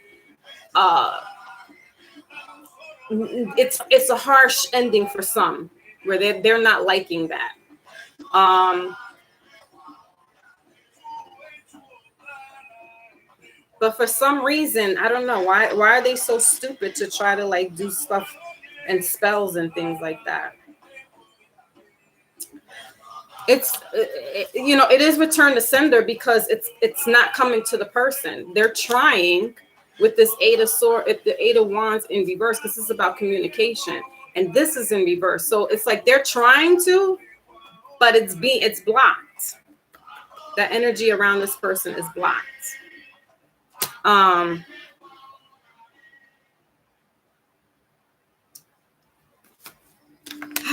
Speaker 1: it's a harsh ending for some, where they're not liking that. But for some reason, I don't know why are they so stupid to try to like do stuff and spells and things like that. It's you know, it is return to sender because it's not coming to the person. They're trying with this Eight of Swords, the Eight of Wands in reverse, because this is about communication, and this is in reverse. So it's like they're trying to, but it's blocked. That energy around this person is blocked. I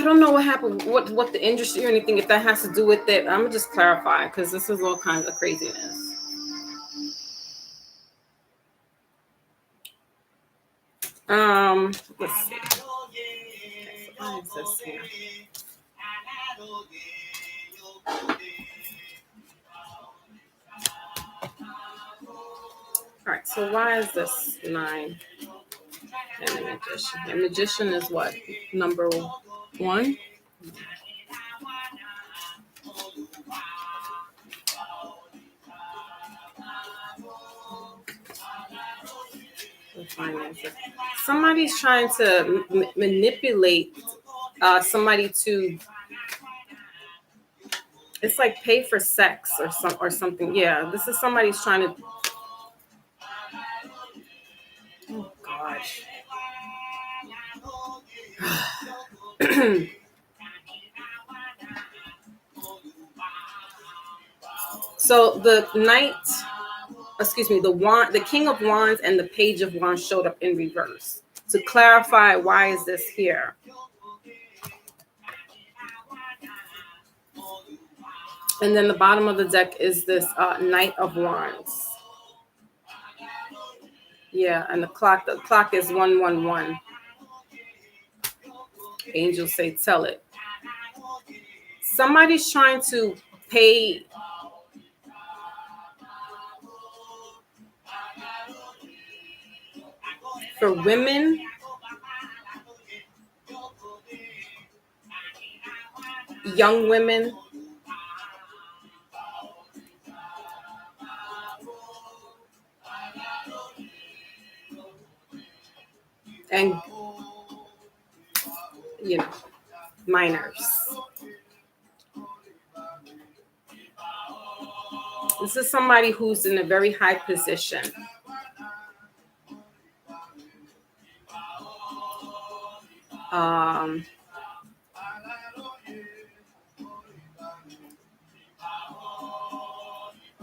Speaker 1: don't know what happened, what the industry or anything, if that has to do with it. I'm gonna just clarify because this is all kinds of craziness. Let's see. What is this here? All right, so why is this 9 and the magician? The magician is what? Number 1? Somebody's trying to manipulate somebody to, it's like pay for sex or something. Yeah, this is somebody's trying to. Oh gosh. So the the King of Wands and the Page of Wands showed up in reverse. To clarify, why is this here? And then the bottom of the deck is this Knight of Wands. Yeah, and the clock is 111. Angels say, tell it. Somebody's trying to pay for women, young women, and you know, minors. This is somebody who's in a very high position.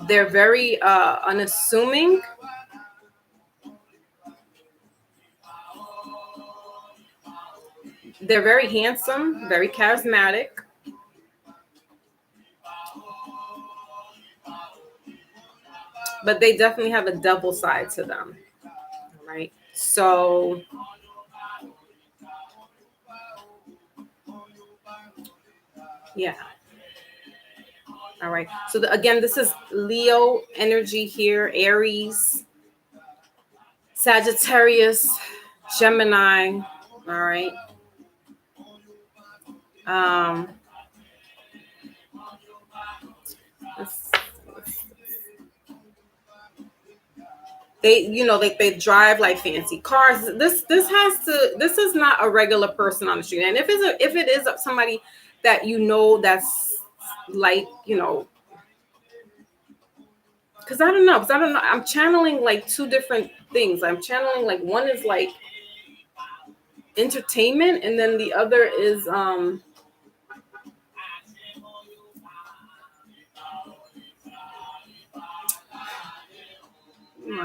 Speaker 1: They're very unassuming. They're very handsome, very charismatic. But they definitely have a double side to them, right? So yeah. All right. So again, this is Leo energy here, Aries, Sagittarius, Gemini. All right. Um, they, you know, they drive like fancy cars. This is not a regular person on the street. And if it is somebody that you know that's like, you know, because I don't know. I'm channeling like two different things. I'm channeling like one is like entertainment, and then the other is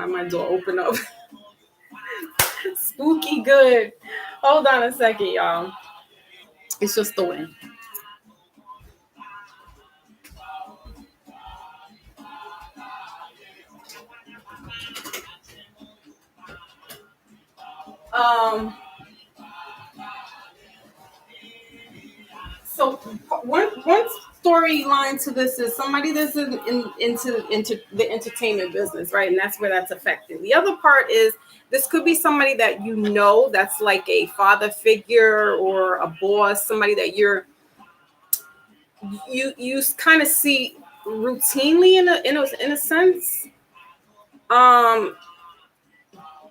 Speaker 1: my door open up. Spooky good. Hold on a second, y'all. It's just the wind. So one storyline to this is somebody that's into the entertainment business, right? And that's where that's affecting. The other part is this could be somebody that you know that's like a father figure or a boss, somebody that you kind of see routinely in a sense.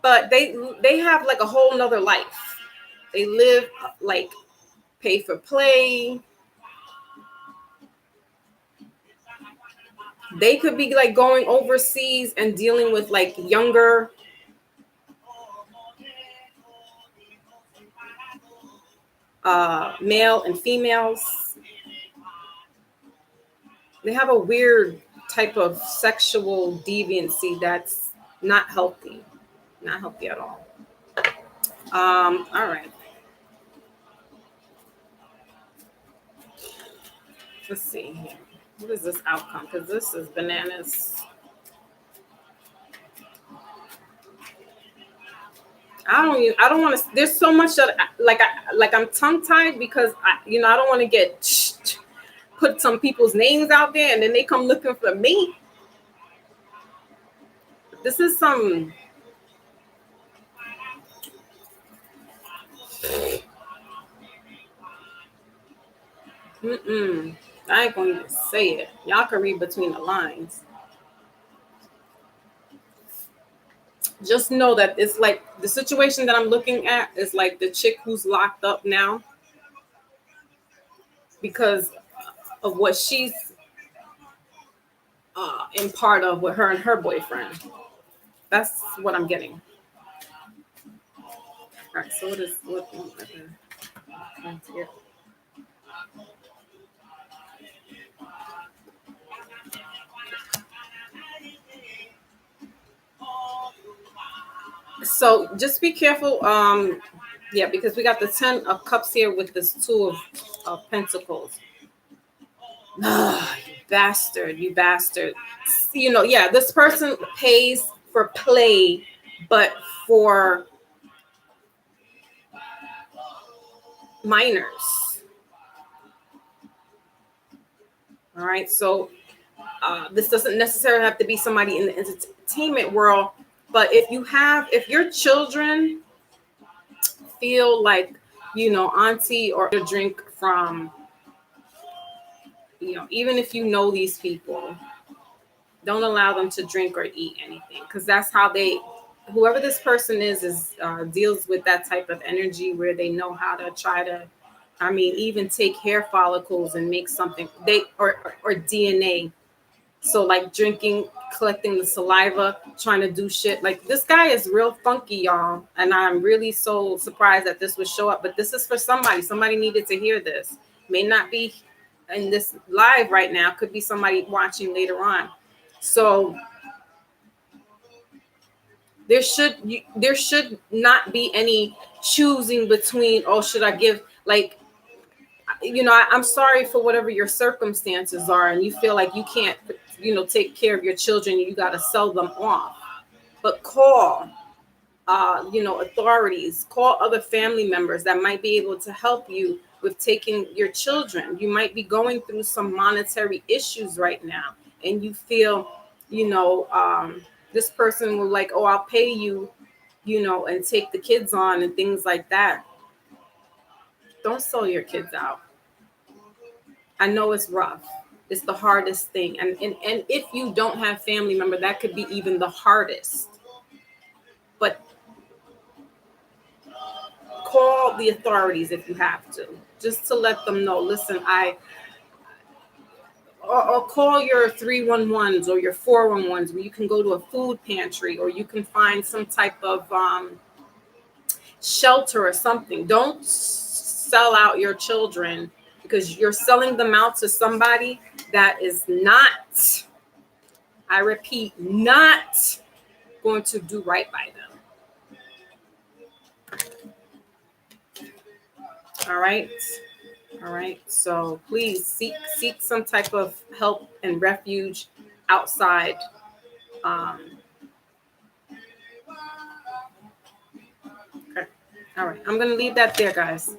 Speaker 1: But they have like a whole nother life. They live like pay for play. They could be like going overseas and dealing with like younger male and females. They have a weird type of sexual deviancy that's not healthy at all. All right. Let's see here. What is this outcome? Because this is bananas. I don't want to. There's so much that I'm tongue tied because I don't want to get put some people's names out there and then they come looking for me. This is some. I ain't gonna even say it. Y'all can read between the lines. Just know that it's like the situation that I'm looking at is like the chick who's locked up now because of what she's in part of with her and her boyfriend. That's what I'm getting. All right. So what? Here. So just be careful. Yeah, because we got the 10 of cups here with this 2 of pentacles. You bastard. Yeah, this person pays for play, but for minors. All right, so this doesn't necessarily have to be somebody in the entertainment world, but if your children feel like, auntie or drink from, even if you know these people, don't allow them to drink or eat anything, because that's how whoever this person is deals with that type of energy where they know how to try to, even take hair follicles and make something or DNA. So like drinking, collecting the saliva, trying to do shit. Like this guy is real funky, y'all. And I'm really so surprised that this would show up. But this is for somebody. Somebody needed to hear this. May not be in this live right now. Could be somebody watching later on. So there should not be any choosing between, oh, should I give, like, I'm sorry for whatever your circumstances are, and you feel like you can't, take care of your children, you got to sell them off. But call, authorities, call other family members that might be able to help you with taking your children. You might be going through some monetary issues right now, and you feel, this person will like, oh, I'll pay you, and take the kids on and things like that. Don't sell your kids out. I know it's rough. It's the hardest thing. And if you don't have family member, that could be even the hardest. But call the authorities if you have to, just to let them know, listen, or call your 311s or your 411s, where you can go to a food pantry, or you can find some type of shelter or something. Don't sell out your children, because you're selling them out to somebody that is not, I repeat, not going to do right by them. All right. So please seek some type of help and refuge outside. Okay. All right. I'm going to leave that there, guys.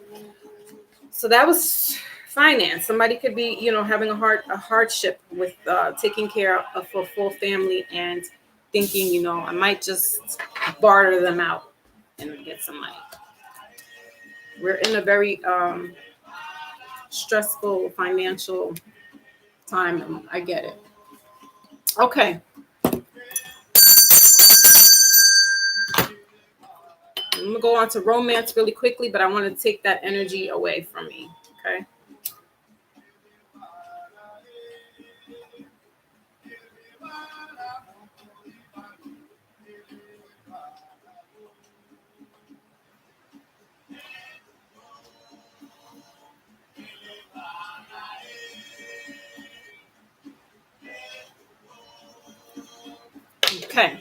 Speaker 1: So that was finance. Somebody could be, having a hardship with taking care of a full family, and thinking, I might just barter them out and get some money. We're in a very stressful financial time, and I get it. Okay. I'm going to go on to romance really quickly, but I want to take that energy away from me. Okay. Okay.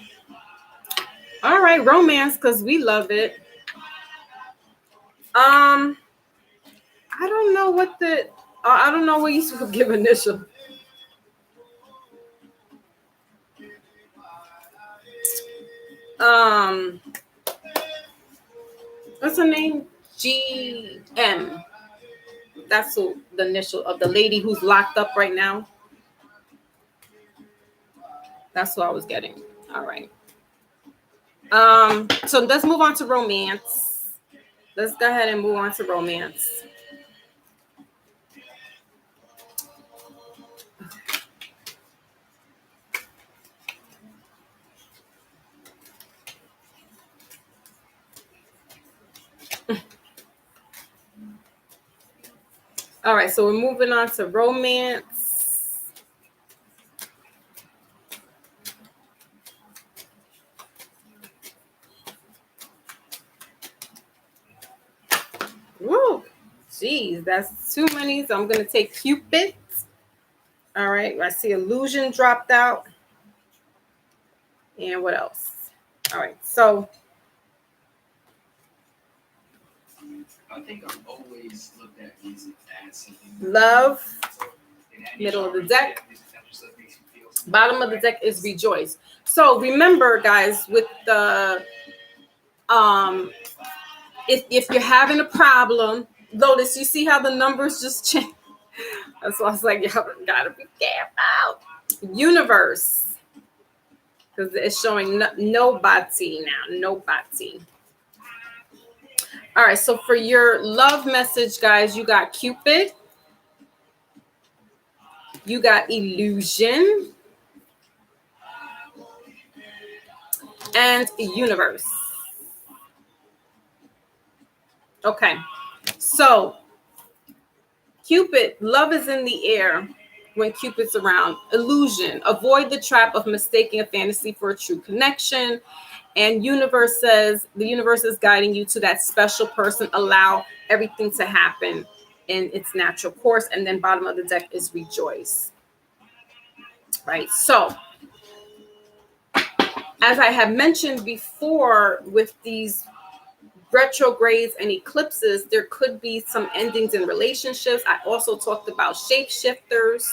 Speaker 1: All right, romance, because we love it. I don't know what I don't know what you should give initial. What's her name? GM. That's the initial of the lady who's locked up right now. That's what I was getting. All right. So let's move on to romance. Let's go ahead and move on to romance. All right, so we're moving on to romance. Woo, geez, that's too many. So I'm going to take Cupid. All right, I see illusion dropped out. And what else? All right, so
Speaker 2: I think I've always looked at music as something.
Speaker 1: Love, middle of the deck. Bottom of the deck is rejoice. So remember, guys, with the if you're having a problem, Lotus, you see how the numbers just change. That's why I was like, y'all gotta be careful. Universe, because it's showing nobody now. Nobody. All right, so for your love message, guys, you got Cupid, you got illusion, and universe. Okay, so Cupid, love is in the air when Cupid's around. Illusion, avoid the trap of mistaking a fantasy for a true connection. And universe says, the universe is guiding you to that special person. Allow everything to happen in its natural course. And then bottom of the deck is rejoice. Right. So As I have mentioned before, with these retrogrades and eclipses, there could be some endings in relationships. I also talked about shapeshifters.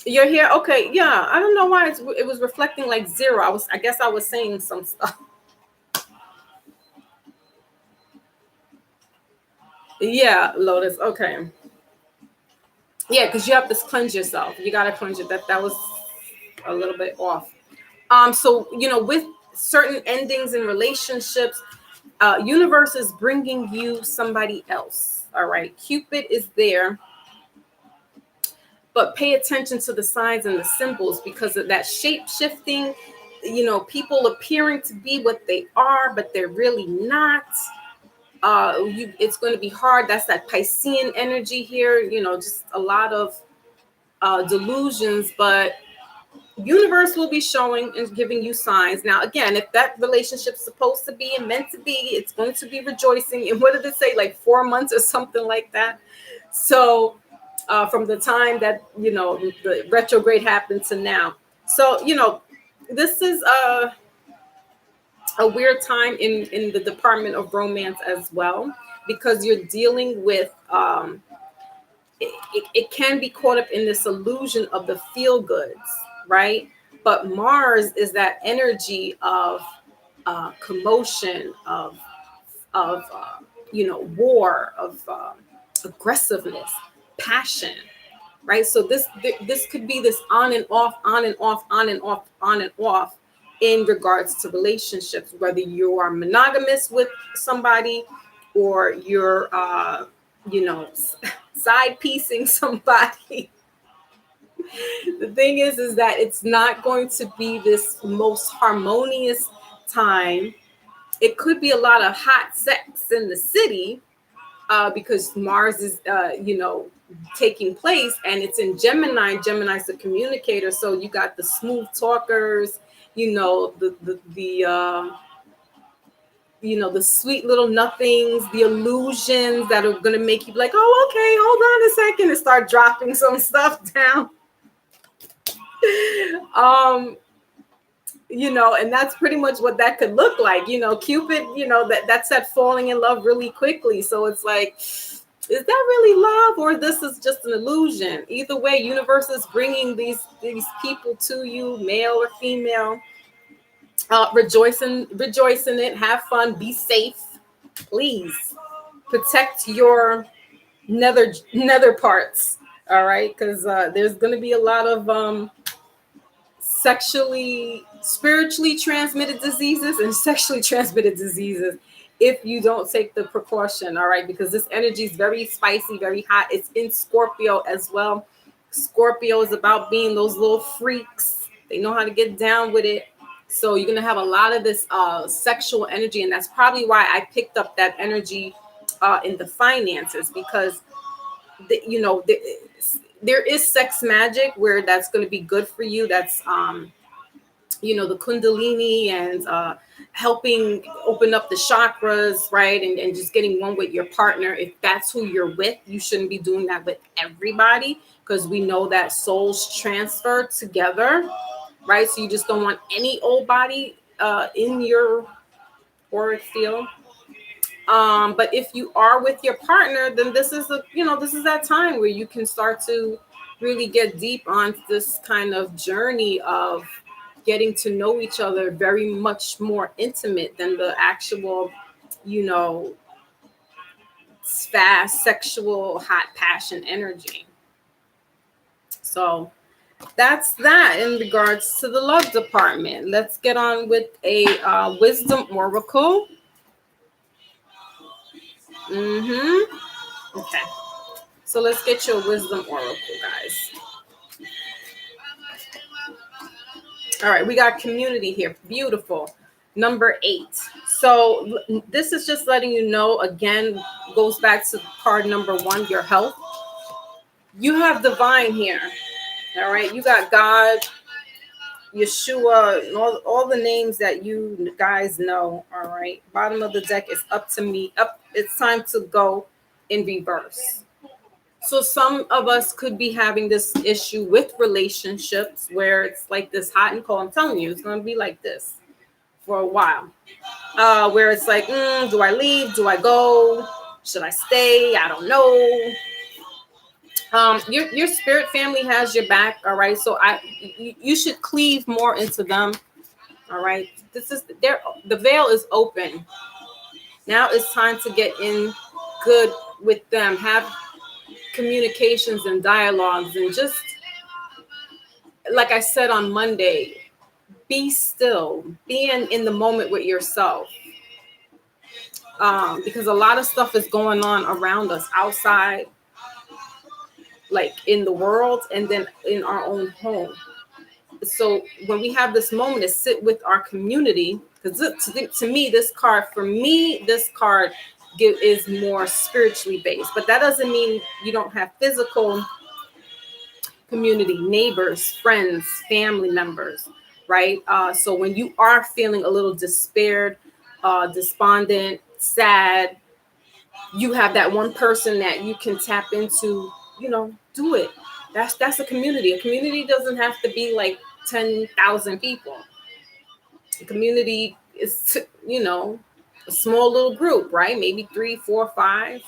Speaker 1: You're here? Okay, yeah. I don't know why it was reflecting like 0. I guess I was saying some stuff. Yeah, Lotus. Okay. Yeah, because you have to cleanse yourself. You gotta cleanse it. That was a little bit off. So with certain endings in relationships, universe is bringing you somebody else. All right, Cupid is there, but pay attention to the signs and the symbols because of that shape shifting. People appearing to be what they are, but they're really not. It's going to be hard. That's that Piscean energy here. Just a lot of delusions, but universe will be showing and giving you signs. Now, again, if that relationship's supposed to be and meant to be, it's going to be rejoicing. And what did it say? Like 4 months or something like that. So from the time that, the retrograde happened to now. So, this is a weird time in the department of romance as well, because you're dealing with, it can be caught up in this illusion of the feel goods, right? But Mars is that energy of commotion, of war, of aggressiveness, passion, right? So this could be this on and off, on and off, on and off, on and off in regards to relationships, whether you are monogamous with somebody or you're side piecing somebody. The thing is that it's not going to be this most harmonious time. It could be a lot of hot sex in the city because Mars is taking place, and it's in Gemini. Gemini's the communicator, so you got the smooth talkers, the sweet little nothings, the illusions that are going to make you be like, oh, okay, hold on a second, and start dropping some stuff down. And that's pretty much what that could look like. Cupid, that's that falling in love really quickly. So it's like, is that really love, or this is just an illusion? Either way, universe is bringing these people to you, male or female. Rejoice in it, have fun, be safe, please protect your nether parts. All right, because there's going to be a lot of spiritually transmitted diseases and sexually transmitted diseases if you don't take the precaution. All right, because this energy is very spicy, very hot. It's in Scorpio as well. Scorpio is about being those little freaks. They know how to get down with it. So you're going to have a lot of this sexual energy. And that's probably why I picked up that energy in the finances, because, there is sex magic where that's going to be good for you. That's, the Kundalini and helping open up the chakras, right? And just getting one with your partner. If that's who you're with, you shouldn't be doing that with everybody, because we know that souls transfer together. Right, so you just don't want any old body in your auric field. But if you are with your partner, then this is that time where you can start to really get deep on this kind of journey of getting to know each other, very much more intimate than the actual, fast sexual hot passion energy. So that's that in regards to the love department. Let's get on with a wisdom oracle. Okay. So let's get your wisdom oracle, guys. All right, we got community here. Beautiful. Number 8. So this is just letting you know, again, goes back to card number 1, your health. You have divine here. All right, you got God, Yeshua, and all the names that you guys know. All right, bottom of the deck is up to me. Up, it's time to go in reverse. So some of us could be having this issue with relationships where it's like this hot and cold. I'm telling you, it's going to be like this. for a while, where it's like, do I leave? Do I go? Should I stay? I don't know. Your spirit family has your back, all right. So you should cleave more into them, all right. This is the veil is open. Now it's time to get in good with them, have communications and dialogues, and just like I said on Monday, be still, be in the moment with yourself. Because a lot of stuff is going on around us outside, like in the world, and then in our own home. So when we have this moment to sit with our community, because to me, this card is more spiritually based, but that doesn't mean you don't have physical community, neighbors, friends, family members, right? So when you are feeling a little despaired, despondent, sad, you have that one person that you can tap into, do it. That's a community. A community doesn't have to be like 10,000 people. A community is, a small little group, right? Maybe 3, 4, 5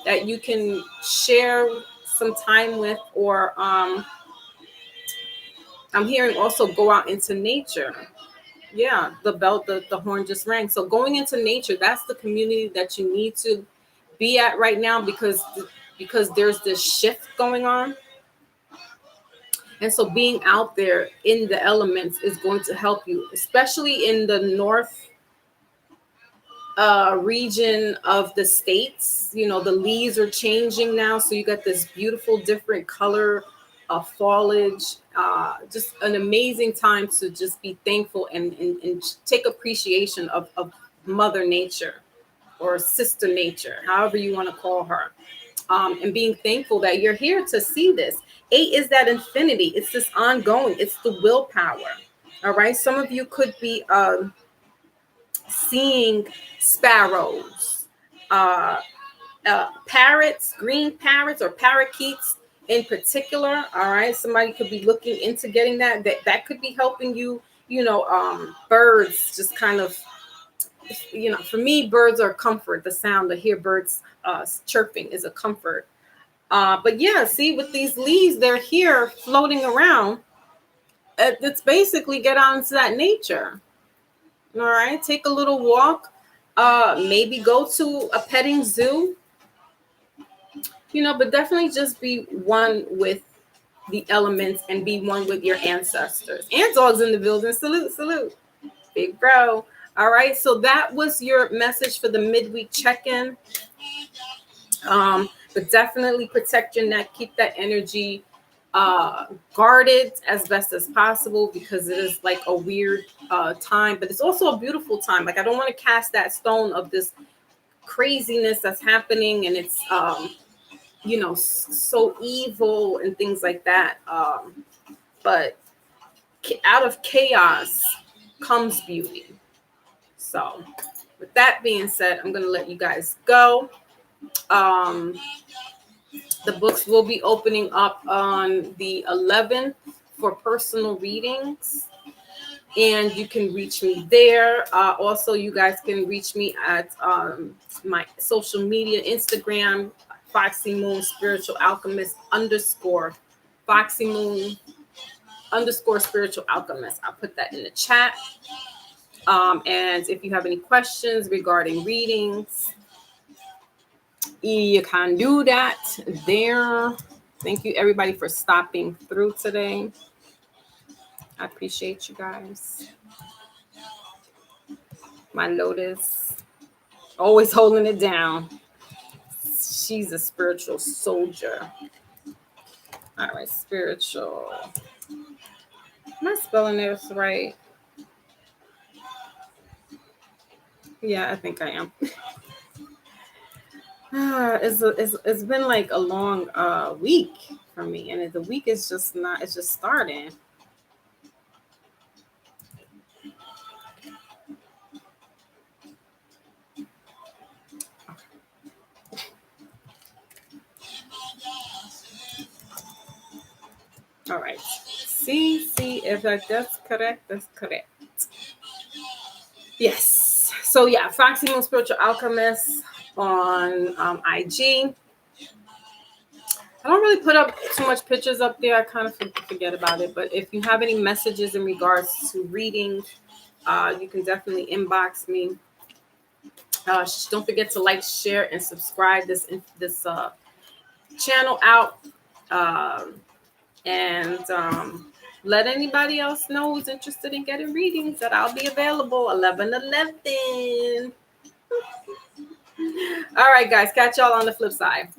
Speaker 1: that you can share some time with, or I'm hearing also go out into nature. Yeah, the horn just rang. So going into nature, that's the community that you need to be at right now, because there's this shift going on. And so being out there in the elements is going to help you, especially in the north region of the states. The leaves are changing now, so you got this beautiful different color of foliage. Just an amazing time to just be thankful and take appreciation of Mother Nature, or Sister Nature, however you want to call her. And being thankful that you're here to see this. 8 is that infinity. It's this ongoing. It's the willpower. All right. Some of you could be seeing sparrows, parrots, green parrots, or parakeets in particular. All right. Somebody could be looking into getting that. That could be helping you. Birds just kind of, for me, birds are comfort. The sound to hear birds chirping is a comfort. But yeah, see, with these leaves, they're here floating around. It's basically get out into that nature. All right, take a little walk. Maybe go to a petting zoo. But definitely just be one with the elements and be one with your ancestors. And dogs in the building. Salute, salute. Big bro. All right, so that was your message for the midweek check-in. But definitely protect your neck, keep that energy guarded as best as possible, because it is like a weird time, but it's also a beautiful time. Like, I don't want to cast that stone of this craziness that's happening, and it's so evil and things like that. But out of chaos comes beauty. So with that being said, I'm going to let you guys go. The books will be opening up on the 11th for personal readings, and you can reach me there. Also, you guys can reach me at my social media, Instagram, Foxy Moon Spiritual Alchemist _ Foxy Moon _ Spiritual Alchemist. I'll put that in the chat. And if you have any questions regarding readings, you can do that there. Thank you, everybody, for stopping through today. I appreciate you guys. My Lotus, always holding it down. She's a spiritual soldier. All right, spiritual. Am I spelling this right? Yeah, I think I am. It's been like a long week for me, and the week is just not. It's just starting. All right. See if that's correct. That's correct. Yes. So yeah, Foxy Moon Spiritual Alchemist on IG. I don't really put up too much pictures up there. I kind of forget about it. But if you have any messages in regards to readings, you can definitely inbox me. Don't forget to like, share, and subscribe this channel out. And let anybody else know who's interested in getting readings that I'll be available 11/11. All right, guys. Catch y'all on the flip side.